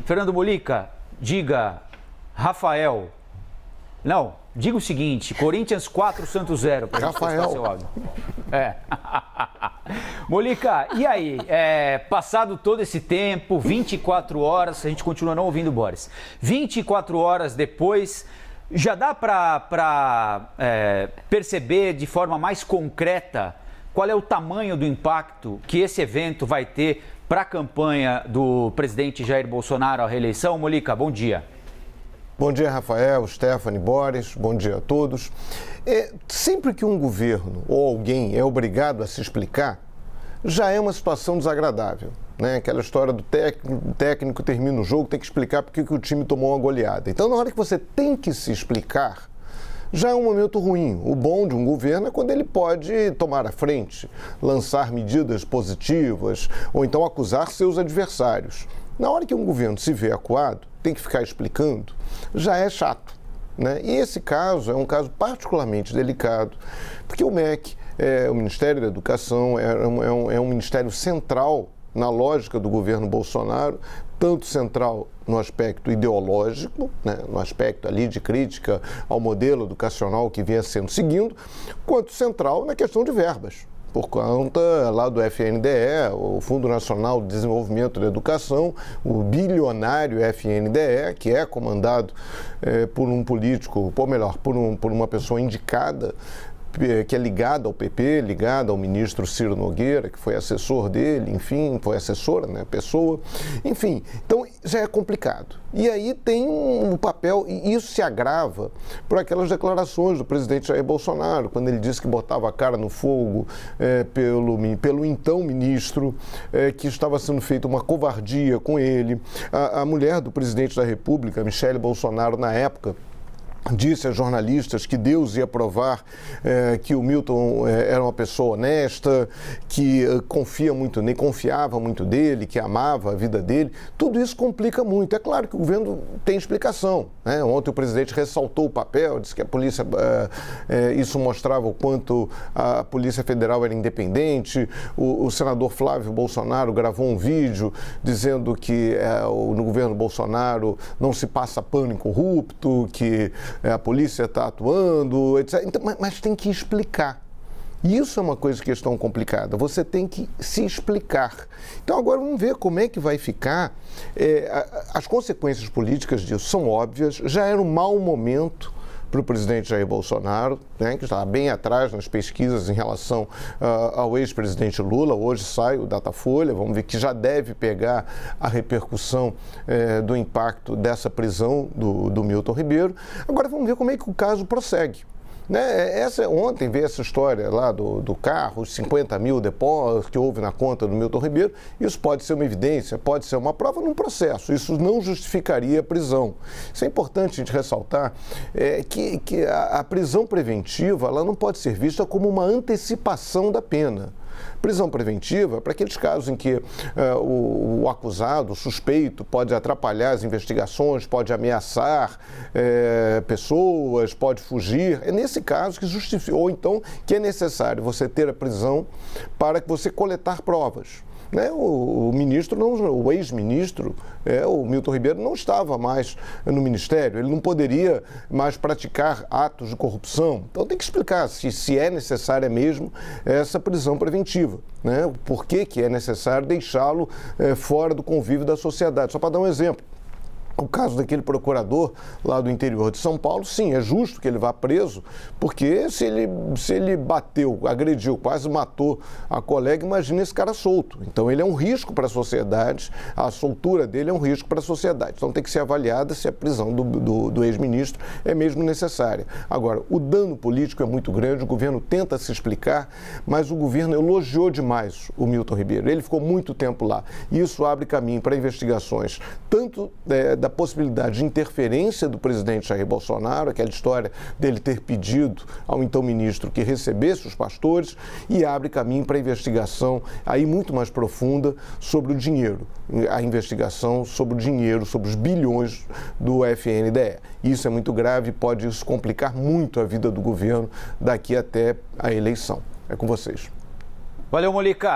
Fernando Molica, diga, Rafael. Não, diga o seguinte, Corinthians 4, Santos 0. Rafael. Seu áudio. Molica, e aí? Passado todo esse tempo, 24 horas, a gente continua não ouvindo o Boris. 24 horas depois, já dá para perceber de forma mais concreta qual é o tamanho do impacto que esse evento vai ter para a campanha do presidente Jair Bolsonaro à reeleição? Molica, bom dia. Bom dia, Rafael, Stephanie, Boris, bom dia a todos. Sempre que um governo ou alguém é obrigado a se explicar, já é uma situação desagradável, né? Aquela história do técnico termina o jogo, tem que explicar por que o time tomou uma goleada. Então, na hora que você tem que se explicar, já é um momento ruim. O bom de um governo é quando ele pode tomar a frente, lançar medidas positivas ou então acusar seus adversários. Na hora que um governo se vê acuado, tem que ficar explicando, já é chato, né? E esse caso é um caso particularmente delicado, porque o MEC, o Ministério da Educação, é um ministério central na lógica do governo Bolsonaro, tanto central no aspecto ideológico, né, no aspecto ali de crítica ao modelo educacional que vinha sendo seguido, quanto central na questão de verbas, por conta lá do FNDE, o Fundo Nacional de Desenvolvimento da Educação, o bilionário FNDE, que é comandado por um político, ou melhor, por uma pessoa indicada, que é ligada ao PP, ligada ao ministro Ciro Nogueira, que foi assessor dele, enfim, foi assessora, né, pessoa, enfim, então já é complicado. E aí tem um papel, e isso se agrava por aquelas declarações do presidente Jair Bolsonaro, quando ele disse que botava a cara no fogo pelo então ministro, que estava sendo feita uma covardia com ele. A mulher do presidente da República, Michele Bolsonaro, na época, disse a jornalistas que Deus ia provar que o Milton era uma pessoa honesta, que confiava muito dele, que amava a vida dele. Tudo isso complica muito. É claro que o governo tem explicação, né? Ontem o presidente ressaltou o papel, disse que a polícia, isso mostrava o quanto a Polícia Federal era independente. O senador Flávio Bolsonaro gravou um vídeo dizendo que no governo Bolsonaro não se passa pano em corrupto, que a polícia está atuando, etc. Então, mas tem que explicar. Isso é uma questão complicada. Você tem que se explicar. Então, agora vamos ver como é que vai ficar. As consequências políticas disso são óbvias. Já era um mau momento para o presidente Jair Bolsonaro, né, que estava bem atrás nas pesquisas em relação ao ex-presidente Lula. Hoje sai o Datafolha, vamos ver que já deve pegar a repercussão do impacto dessa prisão do Milton Ribeiro. Agora vamos ver como é que o caso prossegue. Né? Ontem veio essa história lá do carro, os 50 mil depósitos que houve na conta do Milton Ribeiro. Isso pode ser uma evidência, pode ser uma prova num processo. Isso não justificaria a prisão. Isso é importante a gente ressaltar, que a prisão preventiva ela não pode ser vista como uma antecipação da pena. Prisão preventiva, para aqueles casos em que o acusado, o suspeito, pode atrapalhar as investigações, pode ameaçar pessoas, pode fugir. É nesse caso que justifica, ou então que é necessário você ter a prisão para que você coletar provas. Né? O ex-ministro, o Milton Ribeiro, não estava mais no ministério, ele não poderia mais praticar atos de corrupção. Então tem que explicar se é necessária mesmo essa prisão preventiva, né? Por que é necessário deixá-lo fora do convívio da sociedade. Só para dar um exemplo. O caso daquele procurador lá do interior de São Paulo, sim, é justo que ele vá preso, porque se ele bateu, agrediu, quase matou a colega, imagina esse cara solto. Então ele é um risco para a sociedade, a soltura dele é um risco para a sociedade. Então tem que ser avaliada se a prisão do ex-ministro é mesmo necessária. Agora, o dano político é muito grande, o governo tenta se explicar, mas o governo elogiou demais o Milton Ribeiro. Ele ficou muito tempo lá. E isso abre caminho para investigações, tanto da possibilidade de interferência do presidente Jair Bolsonaro, aquela história dele ter pedido ao então ministro que recebesse os pastores, e abre caminho para a investigação aí muito mais profunda sobre o dinheiro, a investigação sobre o dinheiro, sobre os bilhões do FNDE. Isso é muito grave e pode isso complicar muito a vida do governo daqui até a eleição. É com vocês. Valeu, Molica.